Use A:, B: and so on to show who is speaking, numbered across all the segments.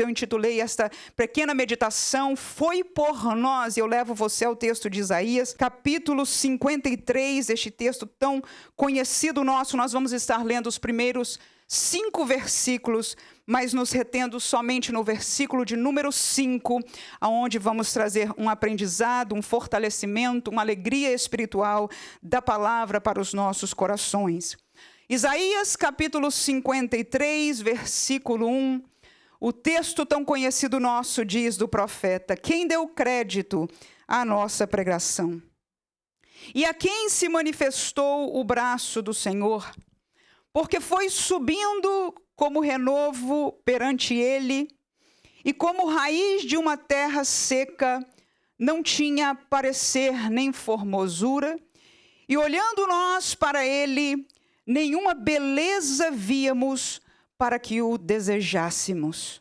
A: eu intitulei esta pequena meditação, Foi por Nós. Eu levo você ao texto de Isaías, capítulo 53, este texto tão conhecido nosso. Nós vamos estar lendo os primeiros 5 versículos, mas nos retendo somente no versículo de número 5, aonde vamos trazer um aprendizado, um fortalecimento, uma alegria espiritual da palavra para os nossos corações. Isaías, capítulo 53, versículo 1, o texto tão conhecido nosso diz do profeta: quem deu crédito à nossa pregação? E a quem se manifestou o braço do Senhor? Porque foi subindo como renovo perante ele, e como raiz de uma terra seca, não tinha parecer nem formosura, e olhando nós para ele, nenhuma beleza víamos para que o desejássemos.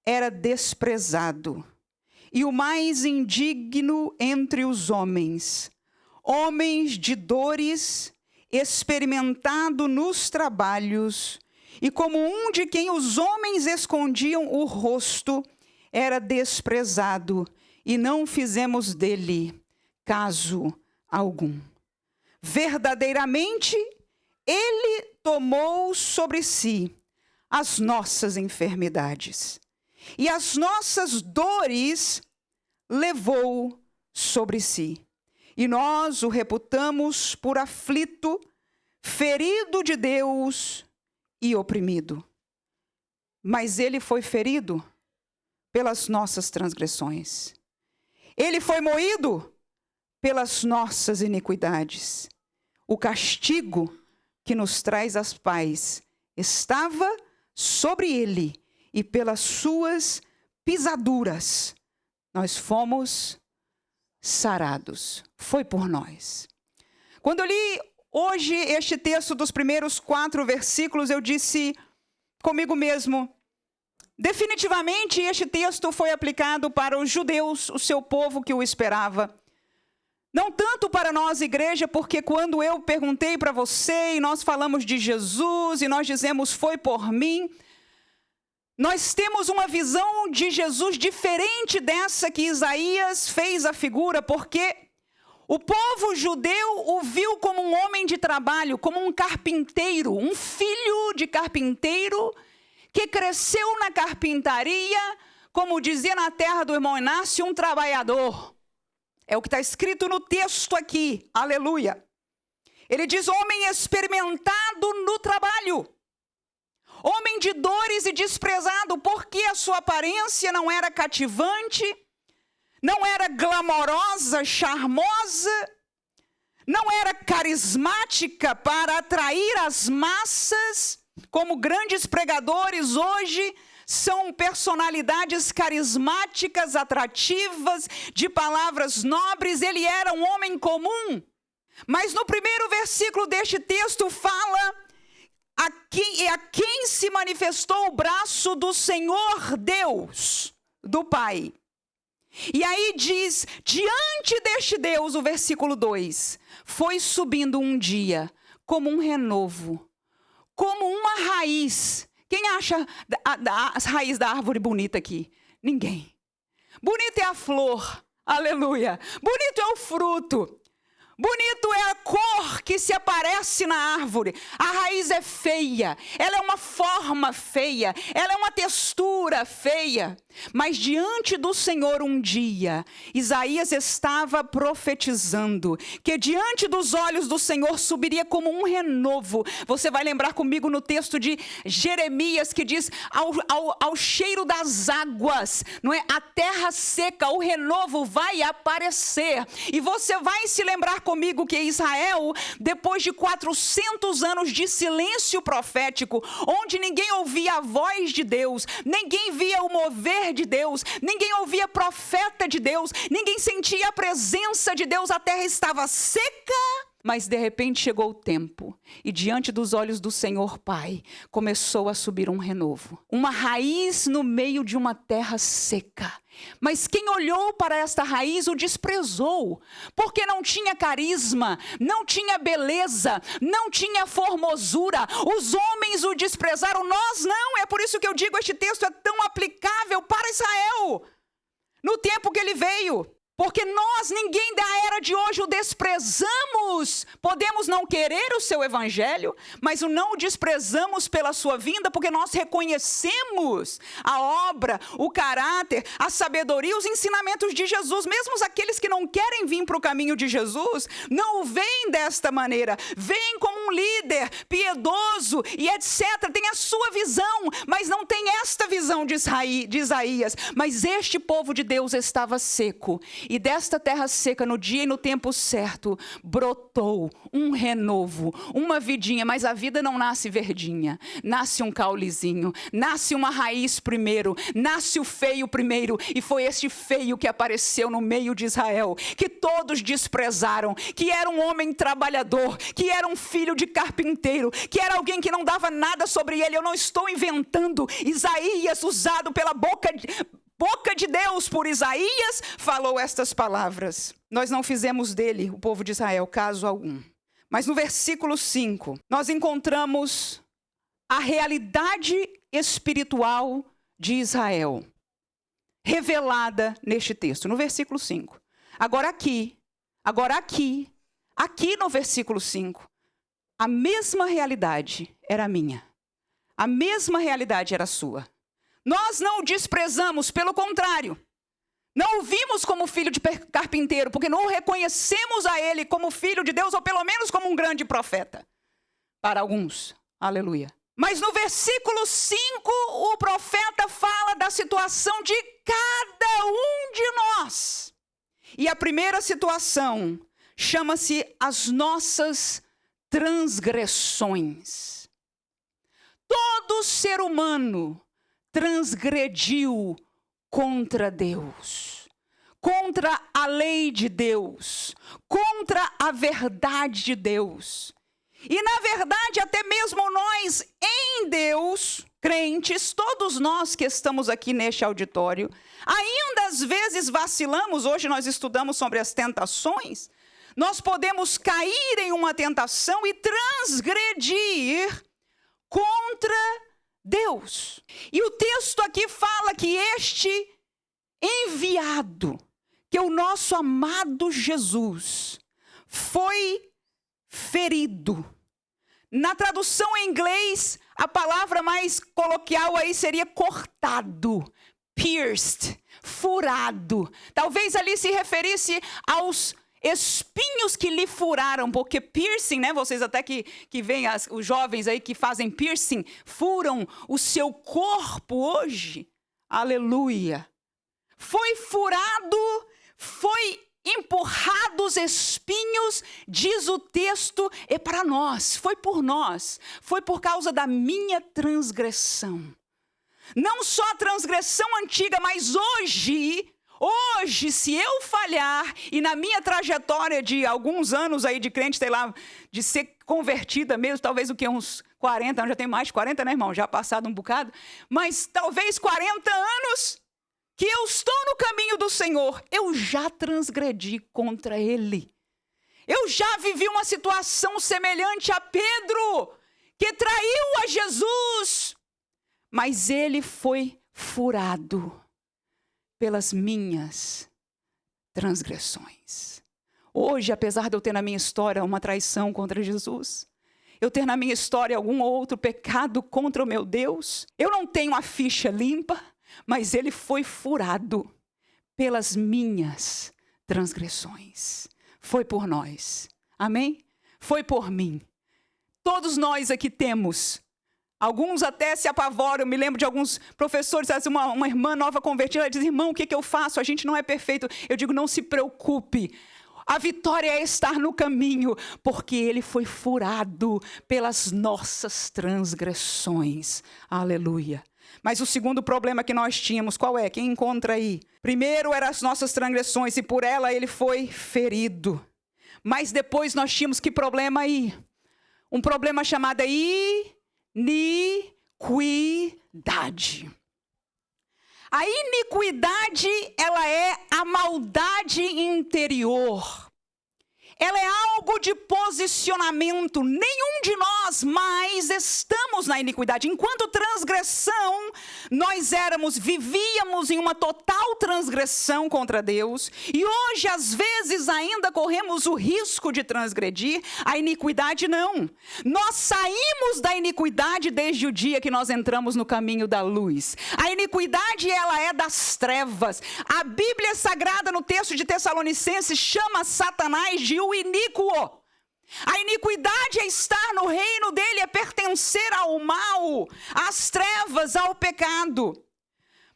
A: Era desprezado, e o mais indigno entre os homens, homens de dores, experimentado nos trabalhos, e como um de quem os homens escondiam o rosto, era desprezado, e não fizemos dele caso algum. Verdadeiramente, ele tomou sobre si as nossas enfermidades, e as nossas dores levou sobre si. E nós o reputamos por aflito, ferido de Deus e oprimido. Mas ele foi ferido pelas nossas transgressões. Ele foi moído pelas nossas iniquidades. O castigo que nos traz as paz estava sobre ele, e pelas suas pisaduras nós fomos sarados. Foi por nós. Quando eu li hoje este texto dos primeiros 4 versículos, eu disse comigo mesmo: definitivamente este texto foi aplicado para os judeus, o seu povo que o esperava. Não tanto para nós, igreja, porque quando eu perguntei para você e nós falamos de Jesus e nós dizemos foi por mim, nós temos uma visão de Jesus diferente dessa que Isaías fez a figura, porque o povo judeu o viu como um homem de trabalho, como um carpinteiro, um filho de carpinteiro que cresceu na carpintaria, como dizia na terra do irmão Inácio, um trabalhador. É o que está escrito no texto aqui, aleluia. Ele diz homem experimentado no trabalho, homem de dores e desprezado, porque a sua aparência não era cativante, não era glamourosa, charmosa, não era carismática para atrair as massas, como grandes pregadores hoje são personalidades carismáticas, atrativas, de palavras nobres. Ele era um homem comum. Mas no primeiro versículo deste texto fala a quem se manifestou o braço do Senhor Deus, do Pai. E aí diz, diante deste Deus, o versículo 2, foi subindo um dia como um renovo, como uma raiz. Quem acha as raízes da árvore bonita aqui? Ninguém. Bonita é a flor, aleluia. Bonito é o fruto. Bonito é a cor que se aparece na árvore. A raiz é feia, ela é uma forma feia, ela é uma textura feia. Mas diante do Senhor um dia, Isaías estava profetizando que diante dos olhos do Senhor subiria como um renovo. Você vai lembrar comigo no texto de Jeremias que diz ao cheiro das águas, não é? A terra seca, o renovo vai aparecer. E você vai se lembrar comigo que Israel, depois de 400 anos de silêncio profético, onde ninguém ouvia a voz de Deus, ninguém via o mover de Deus, ninguém ouvia profeta de Deus, ninguém sentia a presença de Deus, a terra estava seca, Mas de repente chegou o tempo e diante dos olhos do Senhor Pai começou a subir um renovo. Uma raiz no meio de uma terra seca. Mas quem olhou para esta raiz o desprezou, porque não tinha carisma, não tinha beleza, não tinha formosura. Os homens o desprezaram, nós não. É por isso que eu digo, este texto é tão aplicável para Israel, no tempo que ele veio. Porque nós, ninguém da era de hoje o desprezamos. Podemos não querer o seu evangelho, mas não o desprezamos pela sua vinda, porque nós reconhecemos a obra, o caráter, a sabedoria, os ensinamentos de Jesus. Mesmo aqueles que não querem vir para o caminho de Jesus, não o veem desta maneira. Veem como um líder piedoso e etc. Tem a sua visão, mas não tem esta visão de Isaías. Mas este povo de Deus estava seco. E desta terra seca, no dia e no tempo certo, brotou um renovo, uma vidinha. Mas a vida não nasce verdinha, nasce um caulezinho, nasce uma raiz primeiro, nasce o feio primeiro. E foi este feio que apareceu no meio de Israel, que todos desprezaram, que era um homem trabalhador, que era um filho de carpinteiro, que era alguém que não dava nada sobre ele. Eu não estou inventando. Isaías, usado pela boca de Deus por Isaías, falou estas palavras. Nós não fizemos dele, o povo de Israel, caso algum. Mas no versículo 5, nós encontramos a realidade espiritual de Israel, revelada neste texto, no versículo 5. Agora aqui no versículo 5, a mesma realidade era minha. A mesma realidade era sua. Nós não o desprezamos, pelo contrário. Não o vimos como filho de carpinteiro, porque não o reconhecemos a ele como filho de Deus, ou pelo menos como um grande profeta. Para alguns, aleluia. Mas no versículo 5, o profeta fala da situação de cada um de nós. E a primeira situação chama-se as nossas transgressões. Todo ser humano transgrediu contra Deus, contra a lei de Deus, contra a verdade de Deus. E na verdade, até mesmo nós em Deus, crentes, todos nós que estamos aqui neste auditório, ainda às vezes vacilamos. Hoje nós estudamos sobre as tentações. Nós podemos cair em uma tentação e transgredir contra Deus. E o texto aqui fala que este enviado, que é o nosso amado Jesus, foi ferido. Na tradução em inglês, a palavra mais coloquial aí seria cortado, pierced, furado. Talvez ali se referisse aos espinhos que lhe furaram, porque piercing, né? Vocês até que veem os jovens aí que fazem piercing, furam o seu corpo hoje. Aleluia. Foi furado, foi empurrado os espinhos, diz o texto, é para nós, foi por nós, foi por causa da minha transgressão. Não só a transgressão antiga, mas hoje, se eu falhar, e na minha trajetória de alguns anos aí de crente, sei lá, de ser convertida mesmo, talvez o que, uns 40 anos, já tem mais de 40, né, irmão? Já passado um bocado, mas talvez 40 anos que eu estou no caminho do Senhor, eu já transgredi contra Ele. Eu já vivi uma situação semelhante a Pedro, que traiu a Jesus, mas ele foi furado pelas minhas transgressões. Hoje, apesar de eu ter na minha história uma traição contra Jesus, eu ter na minha história algum outro pecado contra o meu Deus, eu não tenho a ficha limpa, mas ele foi furado pelas minhas transgressões. Foi por nós. Amém? Foi por mim. Todos nós aqui temos. Alguns até se apavoram. Eu me lembro de alguns professores, uma irmã nova convertida, ela diz: irmão, o que eu faço? A gente não é perfeito. Eu digo: não se preocupe. A vitória é estar no caminho, porque ele foi furado pelas nossas transgressões. Aleluia. Mas o segundo problema que nós tínhamos, qual é? Quem encontra aí? Primeiro eram as nossas transgressões, e por ela ele foi ferido. Mas depois nós tínhamos que problema aí? Um problema chamado iniquidade. A iniquidade, ela é a maldade interior. Ela é algo de posicionamento. Nenhum de nós mais estamos na iniquidade. Enquanto transgressão, nós vivíamos em uma total transgressão contra Deus. E hoje, às vezes, ainda corremos o risco de transgredir. A iniquidade não. Nós saímos da iniquidade desde o dia que nós entramos no caminho da luz. A iniquidade, ela é das trevas. A Bíblia Sagrada, no texto de Tessalonicenses, chama Satanás de o iníquo. A iniquidade é estar no reino dele, é pertencer ao mal, às trevas, ao pecado.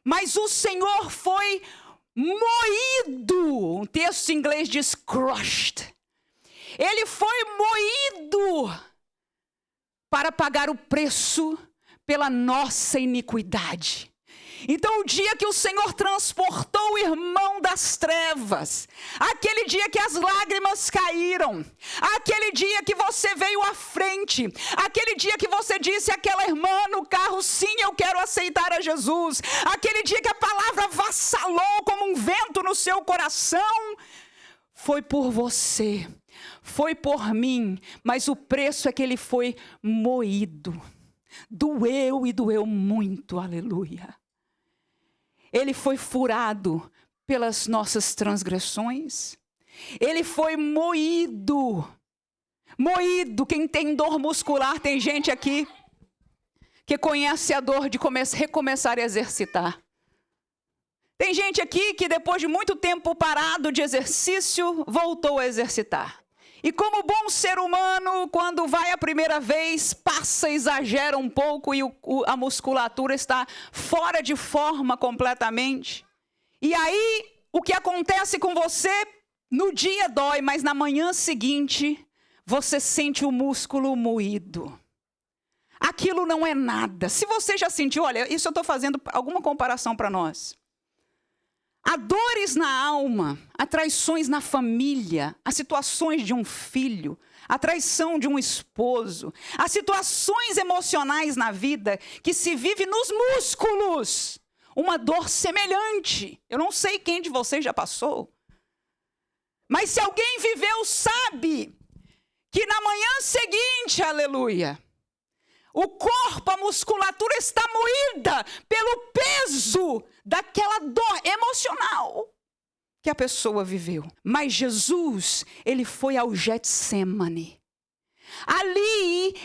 A: Mas o Senhor foi moído. O texto em inglês diz crushed. Ele foi moído para pagar o preço pela nossa iniquidade. Então, o dia que o Senhor transportou o irmão das trevas, aquele dia que as lágrimas caíram, aquele dia que você veio à frente, aquele dia que você disse àquela irmã no carro, sim, eu quero aceitar a Jesus, aquele dia que a palavra vassalou como um vento no seu coração, foi por você, foi por mim, mas o preço é que ele foi moído. Doeu e doeu muito, aleluia. Ele foi furado pelas nossas transgressões. Ele foi moído. Moído. Quem tem dor muscular, tem gente aqui que conhece a dor de recomeçar a exercitar. Tem gente aqui que depois de muito tempo parado de exercício, voltou a exercitar. E como bom ser humano, quando vai a primeira vez, passa, exagera um pouco e a musculatura está fora de forma completamente. E aí, o que acontece com você, no dia dói, mas na manhã seguinte, você sente o músculo moído. Aquilo não é nada. Se você já sentiu, olha, isso eu estou fazendo alguma comparação para nós. Há dores na alma, há traições na família, há situações de um filho, há traição de um esposo, há situações emocionais na vida que se vive nos músculos, uma dor semelhante. Eu não sei quem de vocês já passou, mas se alguém viveu, sabe que na manhã seguinte, aleluia, o corpo, a musculatura está moída pelo peso daquela dor emocional que a pessoa viveu. Mas Jesus, ele foi ao Getsemane. Ali,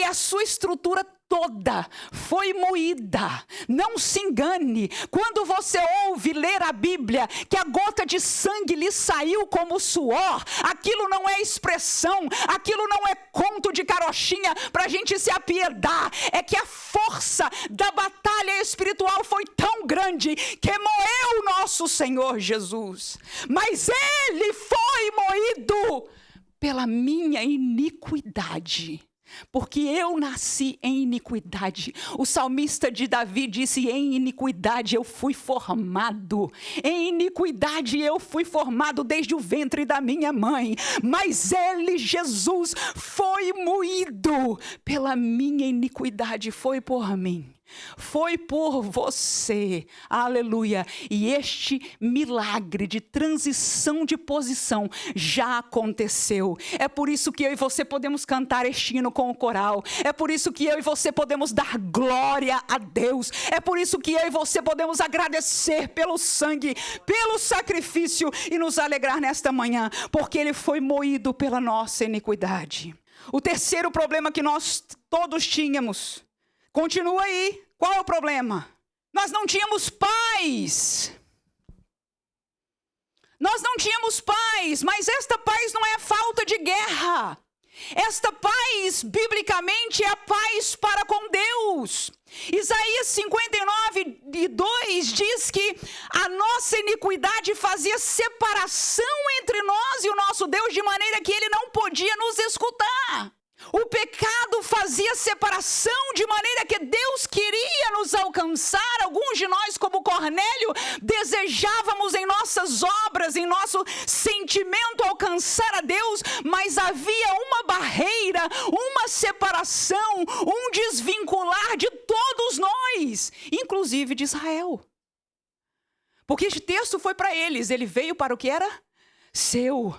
A: a sua estrutura toda foi moída. Não se engane, quando você ouve ler a Bíblia, que a gota de sangue lhe saiu como suor, aquilo não é expressão, aquilo não é conto de carochinha para a gente se apiedar, é que a força da batalha espiritual foi tão grande, que moeu nosso Senhor Jesus, mas ele foi moído pela minha iniquidade, porque eu nasci em iniquidade. O salmista de Davi disse, em iniquidade eu fui formado, em iniquidade eu fui formado desde o ventre da minha mãe, mas ele, Jesus, foi moído pela minha iniquidade, foi por mim. Foi por você, aleluia, e este milagre de transição de posição já aconteceu. É por isso que eu e você podemos cantar este hino com o coral, é por isso que eu e você podemos dar glória a Deus, é por isso que eu e você podemos agradecer pelo sangue, pelo sacrifício e nos alegrar nesta manhã, porque ele foi moído pela nossa iniquidade. O terceiro problema que nós todos tínhamos, continua aí. Qual é o problema? Nós não tínhamos paz. Nós não tínhamos paz, mas esta paz não é falta de guerra. Esta paz, biblicamente, é a paz para com Deus. Isaías 59:2 diz que a nossa iniquidade fazia separação entre nós e o nosso Deus, de maneira que ele não podia nos escutar. O pecado fazia separação de maneira que Deus queria nos alcançar. Alguns de nós, como Cornélio, desejávamos em nossas obras, em nosso sentimento alcançar a Deus, mas havia uma barreira, uma separação, um desvincular de todos nós, inclusive de Israel. Porque este texto foi para eles, ele veio para o que era seu.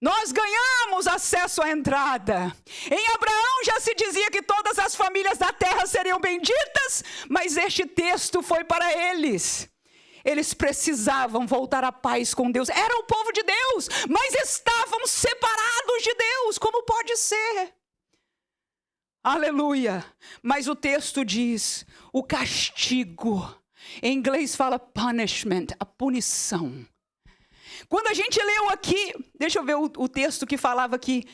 A: Nós ganhamos acesso à entrada. Em Abraão já se dizia que todas as famílias da terra seriam benditas, mas este texto foi para eles. Eles precisavam voltar à paz com Deus. Era o povo de Deus, mas estavam separados de Deus. Como pode ser? Aleluia. Mas o texto diz, o castigo. Em inglês fala punishment, a punição. Quando a gente leu aqui, deixa eu ver o texto que falava aqui,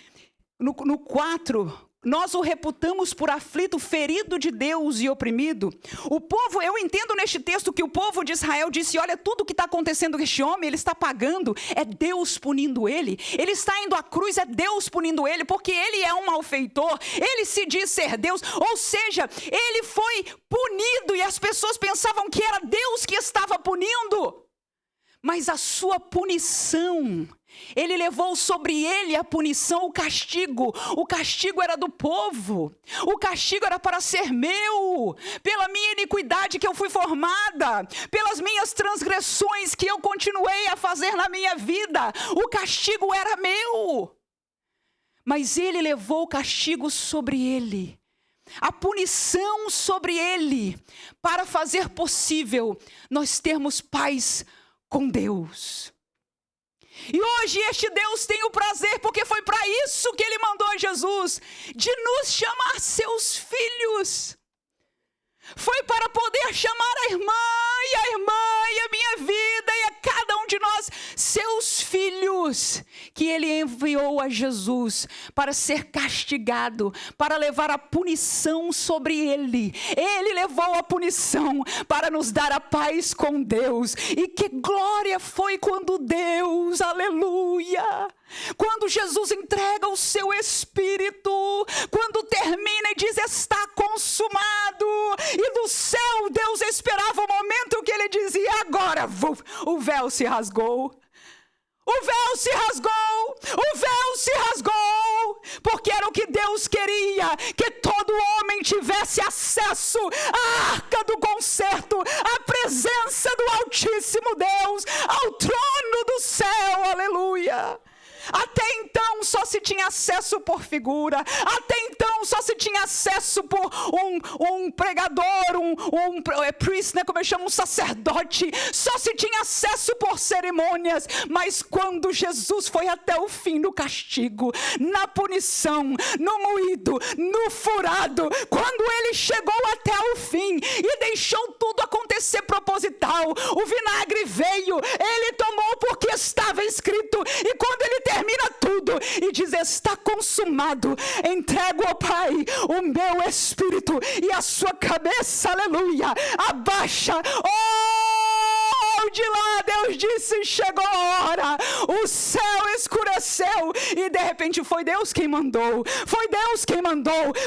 A: no 4, nós o reputamos por aflito, ferido de Deus e oprimido. O povo, eu entendo neste texto que o povo de Israel disse, olha, tudo que está acontecendo com este homem, ele está pagando, é Deus punindo ele. Ele está indo à cruz, é Deus punindo ele, porque ele é um malfeitor, ele se diz ser Deus, ou seja, ele foi punido e as pessoas pensavam que era Deus que estava punindo. Mas a sua punição, ele levou sobre ele a punição, o castigo. O castigo era do povo. O castigo era para ser meu. Pela minha iniquidade que eu fui formada. Pelas minhas transgressões que eu continuei a fazer na minha vida. O castigo era meu. Mas ele levou o castigo sobre ele. A punição sobre ele. Para fazer possível nós termos paz com Deus. E hoje este Deus tem o prazer, porque foi para isso que ele mandou Jesus, de nos chamar seus filhos. Foi para poder chamar a irmã e a minha vida e a cada um de nós, seus filhos, que ele enviou a Jesus para ser castigado, para levar a punição sobre ele. Ele levou a punição para nos dar a paz com Deus. E que glória foi quando Deus, aleluia, quando Jesus entrega o seu Espírito, quando termina e diz, está consumado, e do céu Deus esperava o momento que ele dizia, agora o véu se rasgou. O véu se rasgou, o véu se rasgou, porque era o que Deus queria, que todo homem tivesse acesso à arca do concerto, à presença do Altíssimo Deus, ao trono do céu, aleluia. Até então só se tinha acesso por figura. Até então só se tinha acesso por um pregador, priest, né, como eu chamo, um sacerdote. Só se tinha acesso por cerimônias. Mas quando Jesus foi até o fim do castigo, na punição, no moído, no furado, quando ele chegou até o fim e deixou tudo acontecer proposital, o vinagre veio, ele tomou porque estava escrito, e quando ele termina tudo e diz, está consumado, entrego ao Pai o meu espírito, e a sua cabeça, aleluia, abaixa, de lá Deus disse, chegou a hora, o céu escureceu, e de repente foi Deus quem mandou,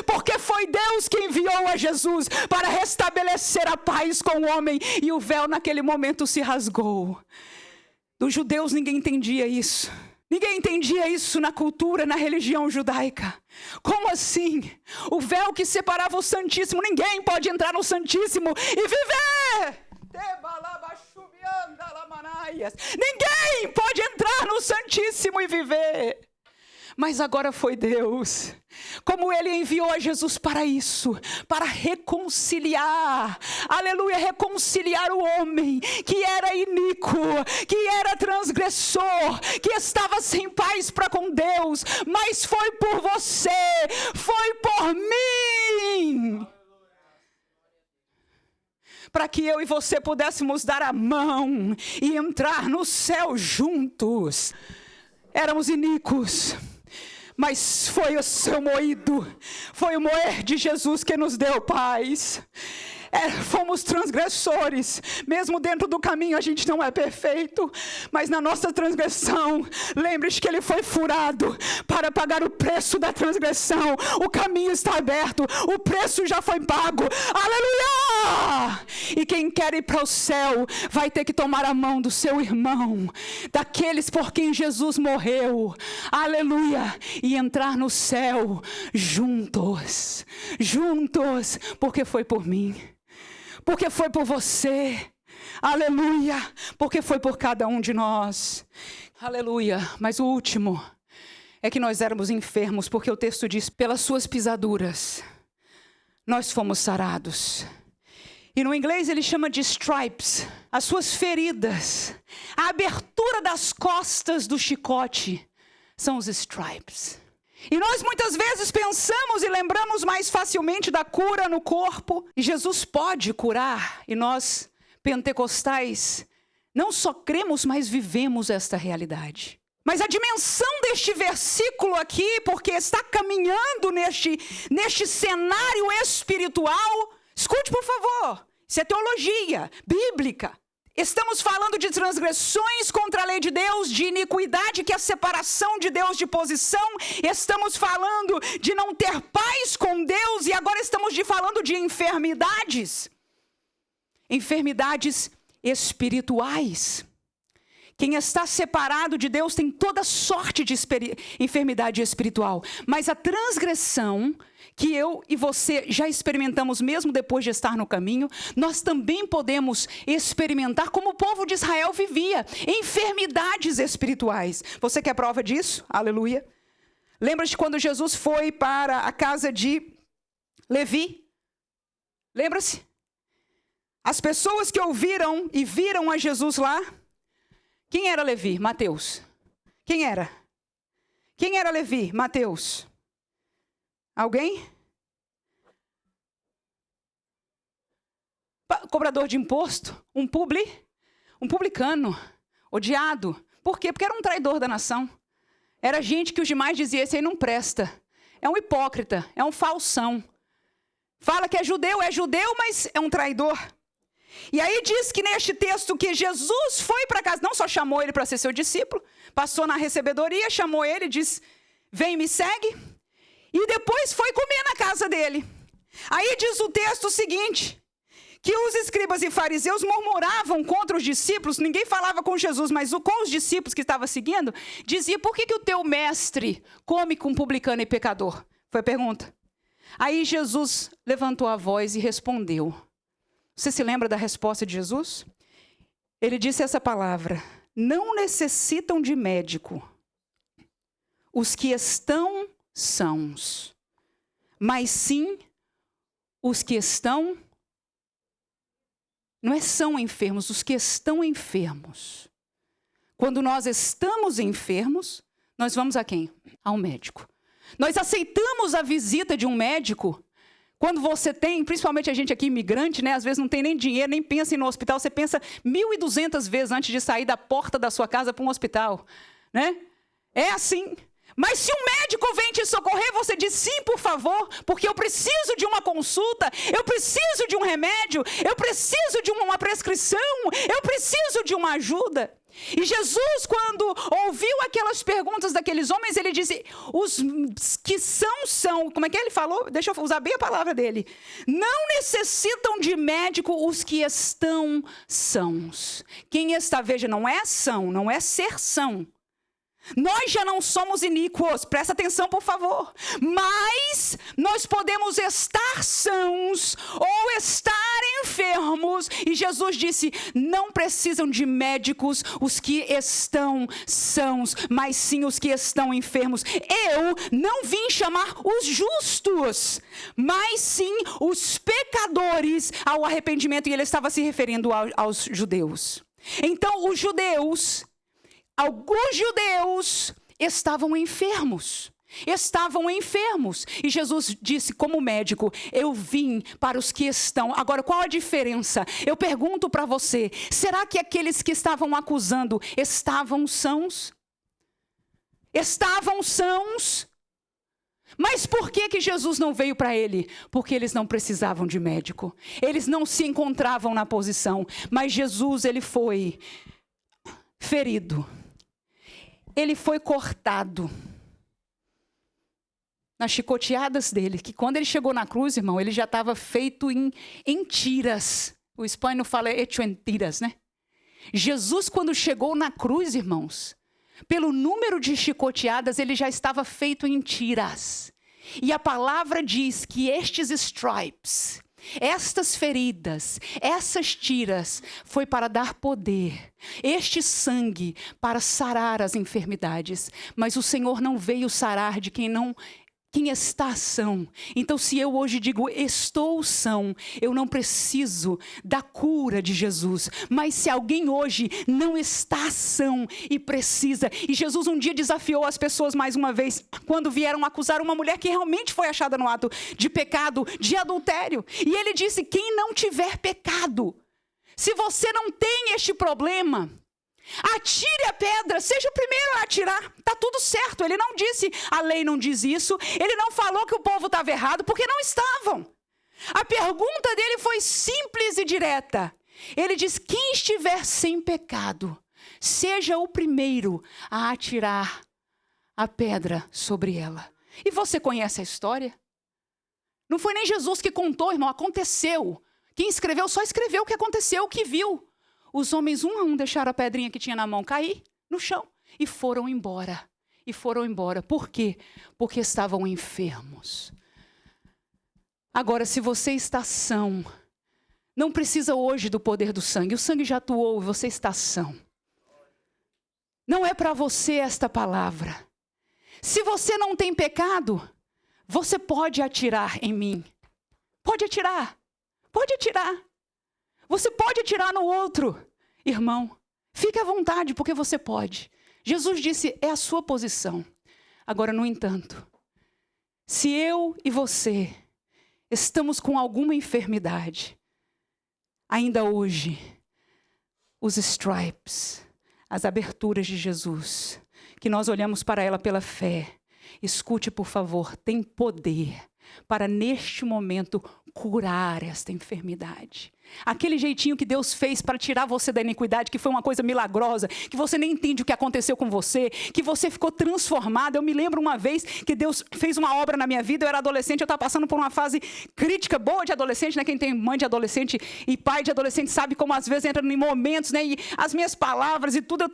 A: porque foi Deus quem enviou a Jesus para restabelecer a paz com o homem, e o véu naquele momento se rasgou. Dos judeus ninguém entendia isso. Ninguém entendia isso na cultura, na religião judaica. Como assim? O véu que separava o Santíssimo, ninguém pode entrar no Santíssimo e viver. Ninguém pode entrar no Santíssimo e viver. Mas agora foi Deus, como ele enviou a Jesus para isso, para reconciliar, aleluia, reconciliar o homem que era iníquo, que era transgressor, que estava sem paz para com Deus, mas foi por você, foi por mim, para que eu e você pudéssemos dar a mão e entrar no céu juntos. Éramos iníquos, mas foi o seu moído, foi o moer de Jesus que nos deu paz. fomos transgressores. Mesmo dentro do caminho a gente não é perfeito, mas na nossa transgressão, lembre-se que ele foi furado para pagar o preço da transgressão. O caminho está aberto, o preço já foi pago. Aleluia! E quem quer ir para o céu vai ter que tomar a mão do seu irmão, daqueles por quem Jesus morreu. Aleluia! E entrar no céu juntos, porque foi por mim, porque foi por você, aleluia, porque foi por cada um de nós, aleluia. Mas o último é que nós éramos enfermos, porque o texto diz, pelas suas pisaduras, nós fomos sarados. E no inglês ele chama de stripes, as suas feridas, a abertura das costas do chicote, são os stripes. E nós muitas vezes pensamos e lembramos mais facilmente da cura no corpo. E Jesus pode curar. E nós, pentecostais, não só cremos, mas vivemos esta realidade. Mas a dimensão deste versículo aqui, porque está caminhando neste cenário espiritual, escute por favor, isso é teologia bíblica. Estamos falando de transgressões contra a lei de Deus, de iniquidade, que é a separação de Deus de posição. Estamos falando de não ter paz com Deus, e agora estamos falando de enfermidades. Enfermidades espirituais. Quem está separado de Deus tem toda sorte de enfermidade espiritual. Mas a transgressão que eu e você já experimentamos mesmo depois de estar no caminho, nós também podemos experimentar como o povo de Israel vivia, enfermidades espirituais. Você quer prova disso? Aleluia. Lembra-se quando Jesus foi para a casa de Levi? Lembra-se? As pessoas que ouviram e viram a Jesus lá, quem era Levi? Mateus. Quem era? Quem era Levi? Mateus. Alguém? Cobrador de imposto? Um publicano, odiado. Por quê? Porque era um traidor da nação. Era gente que os demais diziam, esse aí não presta. É um hipócrita, é um falsão. Fala que é judeu, mas é um traidor. E aí diz que neste texto que Jesus foi para casa, não só chamou ele para ser seu discípulo, passou na recebedoria, chamou ele e disse, vem e me segue. E depois foi comer na casa dele. Aí diz o texto o seguinte, que os escribas e fariseus murmuravam contra os discípulos, ninguém falava com Jesus, mas com os discípulos que estavam seguindo, dizia, por que o teu mestre come com publicano e pecador? Foi a pergunta. Aí Jesus levantou a voz e respondeu. Você se lembra da resposta de Jesus? Ele disse essa palavra, não necessitam de médico os que estão sãos, mas sim os que estão, não é são enfermos, os que estão enfermos. Quando nós estamos enfermos, nós vamos a quem? Ao médico. Nós aceitamos a visita de um médico. Quando você tem, principalmente a gente aqui imigrante, né, às vezes não tem nem dinheiro, nem pensa em ir no hospital, você pensa 1.200 vezes antes de sair da porta da sua casa para um hospital, né? É assim. Mas se um médico vem te socorrer, você diz sim, por favor, porque eu preciso de uma consulta, eu preciso de um remédio, eu preciso de uma prescrição, eu preciso de uma ajuda. E Jesus, quando ouviu aquelas perguntas daqueles homens, ele disse, os que são, como é que ele falou? Deixa eu usar bem a palavra dele. Não necessitam de médico os que estão sãos. Quem está, veja, não é são, não é ser são. Nós já não somos iníquos, presta atenção por favor, mas nós podemos estar sãos ou estar enfermos, e Jesus disse, não precisam de médicos os que estão sãos, mas sim os que estão enfermos. Eu não vim chamar os justos, mas sim os pecadores ao arrependimento, e ele estava se referindo aos judeus. Então os judeus, alguns judeus estavam enfermos. E Jesus disse, como médico, eu vim para os que estão. Agora, qual a diferença? Eu pergunto para você, será que aqueles que estavam acusando estavam sãos? Estavam sãos? Mas por que Jesus não veio para ele? Porque eles não precisavam de médico. Eles não se encontravam na posição. Mas Jesus, ele foi ferido. Ele foi cortado. Nas chicoteadas dele, que quando ele chegou na cruz, irmão, ele já estava feito em tiras. O espanhol fala hecho en tiras, né? Jesus, quando chegou na cruz, irmãos, pelo número de chicoteadas, ele já estava feito em tiras. E a palavra diz que estes stripes, estas feridas, essas tiras, foi para dar poder. Este sangue para sarar as enfermidades. Mas o Senhor não veio sarar de quem está são. Então, se eu hoje digo estou são, eu não preciso da cura de Jesus. Mas se alguém hoje não está são e precisa, e Jesus um dia desafiou as pessoas mais uma vez, quando vieram acusar uma mulher que realmente foi achada no ato de pecado, de adultério. E ele disse, quem não tiver pecado, se você não tem este problema, atire a pedra, seja o primeiro a atirar. Está tudo certo. Ele não disse, a lei não diz isso. Ele não falou que o povo estava errado, porque não estavam. A pergunta dele foi simples e direta. Ele diz, quem estiver sem pecado, seja o primeiro a atirar a pedra sobre ela. E você conhece a história? Não foi nem Jesus que contou, irmão, aconteceu. Quem escreveu só escreveu o que aconteceu, o que viu. Os homens, um a um, deixaram a pedrinha que tinha na mão cair no chão e foram embora. E foram embora. Por quê? Porque estavam enfermos. Agora, se você está são, não precisa hoje do poder do sangue. O sangue já atuou e você está são. Não é para você esta palavra. Se você não tem pecado, você pode atirar em mim. Pode atirar. Pode atirar. Você pode atirar no outro, irmão. Fique à vontade, porque você pode. Jesus disse, é a sua posição. Agora, no entanto, se eu e você estamos com alguma enfermidade, ainda hoje, os stripes, as aberturas de Jesus, que nós olhamos para ela pela fé, escute, por favor, tem poder para, neste momento, curar esta enfermidade. Aquele jeitinho que Deus fez para tirar você da iniquidade, que foi uma coisa milagrosa, que você nem entende o que aconteceu com você, que você ficou transformado. Eu me lembro uma vez que Deus fez uma obra na minha vida, eu era adolescente, eu estava passando por uma fase crítica, boa de adolescente, né? Quem tem mãe de adolescente e pai de adolescente sabe como às vezes entra em momentos, né? E as minhas palavras e tudo,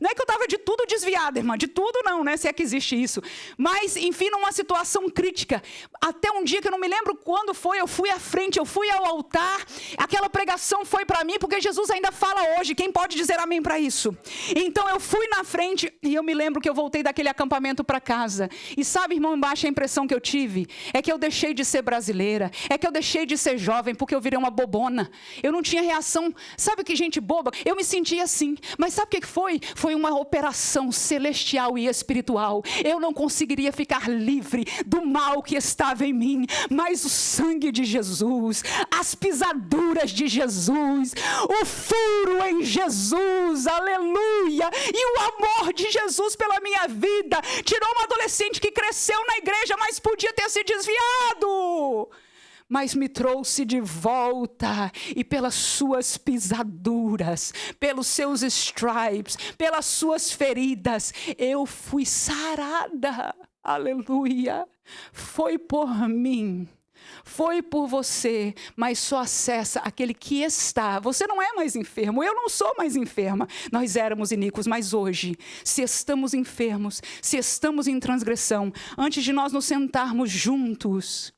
A: não é que eu estava de tudo desviada, irmã, de tudo não, né? Se é que existe isso. Mas, enfim, numa situação crítica, até um dia que eu não me lembro quando foi, eu fui à frente, eu fui ao altar, aquela pregação foi para mim, porque Jesus ainda fala hoje, quem pode dizer amém para isso? Então eu fui na frente, e eu me lembro que eu voltei daquele acampamento para casa, e sabe, irmão, embaixo a impressão que eu tive, é que eu deixei de ser brasileira, é que eu deixei de ser jovem, porque eu virei uma bobona, eu não tinha reação, sabe que gente boba? Eu me sentia assim, mas sabe o que foi? Foi uma operação celestial e espiritual, eu não conseguiria ficar livre do mal que estava em mim, mas o sangue de Jesus, as pisaduras de Jesus, o furo em Jesus, aleluia, e o amor de Jesus pela minha vida, tirou uma adolescente que cresceu na igreja, mas podia ter se desviado, mas me trouxe de volta, e pelas suas pisaduras, pelos seus stripes, pelas suas feridas, eu fui sarada, aleluia, foi por mim. Foi por você, mas só acessa aquele que está. Você não é mais enfermo, eu não sou mais enferma. Nós éramos iníquos, mas hoje, se estamos enfermos, se estamos em transgressão, antes de nós nos sentarmos juntos,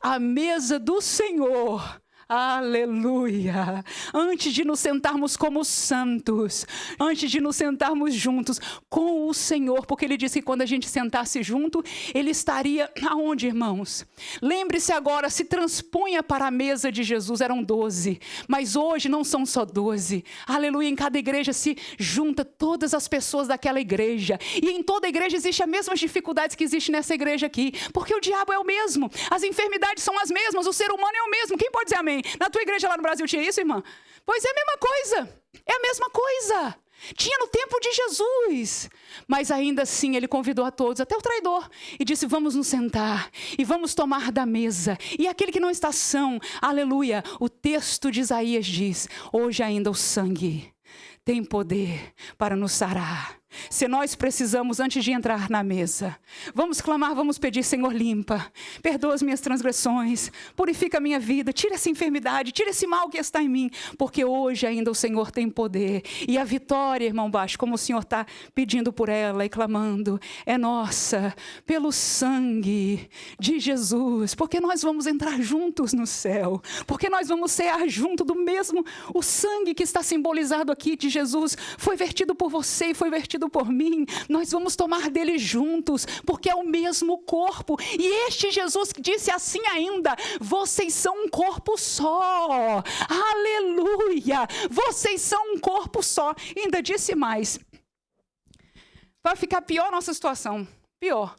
A: à mesa do Senhor, aleluia, antes de nos sentarmos como santos, antes de nos sentarmos juntos com o Senhor, porque Ele disse que quando a gente sentasse junto, Ele estaria aonde, irmãos? Lembre-se agora, se transponha para a mesa de Jesus, eram 12, mas hoje não são só 12, aleluia, em cada igreja se junta todas as pessoas daquela igreja, e em toda igreja existem as mesmas dificuldades que existem nessa igreja aqui, porque o diabo é o mesmo, as enfermidades são as mesmas, o ser humano é o mesmo, quem pode dizer amém? Na tua igreja lá no Brasil tinha isso, irmã? Pois é a mesma coisa. É a mesma coisa.
B: Tinha no tempo de Jesus. Mas ainda assim ele convidou a todos, até o traidor, e disse: vamos nos sentar e vamos tomar da mesa. E aquele que não está são, aleluia, o texto de Isaías diz: hoje ainda o sangue tem poder para nos sarar. Se nós precisamos, antes de entrar na mesa, vamos clamar, vamos pedir: Senhor, limpa, perdoa as minhas transgressões, purifica a minha vida, tira essa enfermidade, tira esse mal que está em mim, porque hoje ainda o Senhor tem poder. E a vitória, irmão Baixo, como o Senhor está pedindo por ela e clamando, é nossa, pelo sangue de Jesus, porque nós vamos entrar juntos no céu, porque nós vamos cear junto do mesmo, o sangue que está simbolizado aqui de Jesus, foi vertido por você e foi vertido por mim, nós vamos tomar dele juntos, porque é o mesmo corpo. E este Jesus disse assim ainda: vocês são um corpo só, aleluia, vocês são um corpo só. E ainda disse mais: vai ficar pior a nossa situação, pior.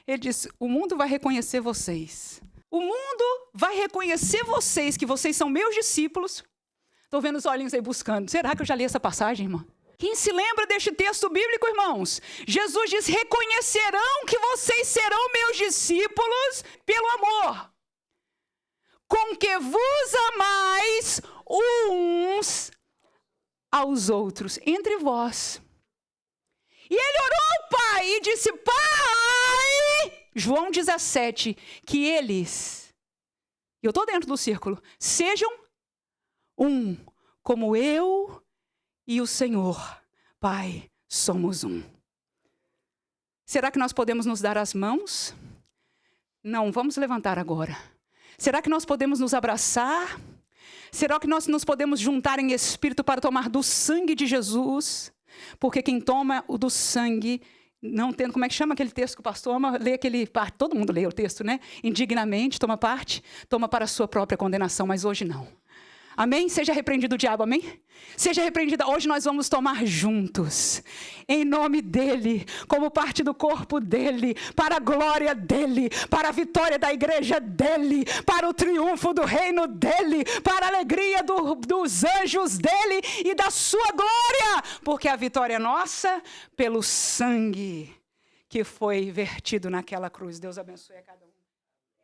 B: Ele disse: o mundo vai reconhecer vocês, o mundo vai reconhecer vocês, que vocês são meus discípulos. Estou vendo os olhinhos aí buscando, será que eu já li essa passagem, irmã? Quem se lembra deste texto bíblico, irmãos? Jesus diz: reconhecerão que vocês serão meus discípulos pelo amor com que vos amais uns aos outros, entre vós. E ele orou ao Pai e disse: Pai, João 17, que eles, e eu estou dentro do círculo, sejam um, como eu e o Senhor, Pai, somos um. Será que nós podemos nos dar as mãos? Não, vamos levantar agora. Será que nós podemos nos abraçar? Será que nós nos podemos juntar em espírito para tomar do sangue de Jesus? Porque quem toma o do sangue, não tendo, como é que chama aquele texto que o pastor ama? Lê aquele parte, todo mundo lê o texto, né? Indignamente, toma parte, toma para a sua própria condenação, mas hoje não. Amém? Seja repreendido o diabo, amém? Seja repreendida. Hoje nós vamos tomar juntos, em nome dele, como parte do corpo dele, para a glória dele, para a vitória da igreja dele, para o triunfo do reino dele, para a alegria dos anjos dele e da sua glória, porque a vitória é nossa pelo sangue que foi vertido naquela cruz. Deus abençoe a cada um.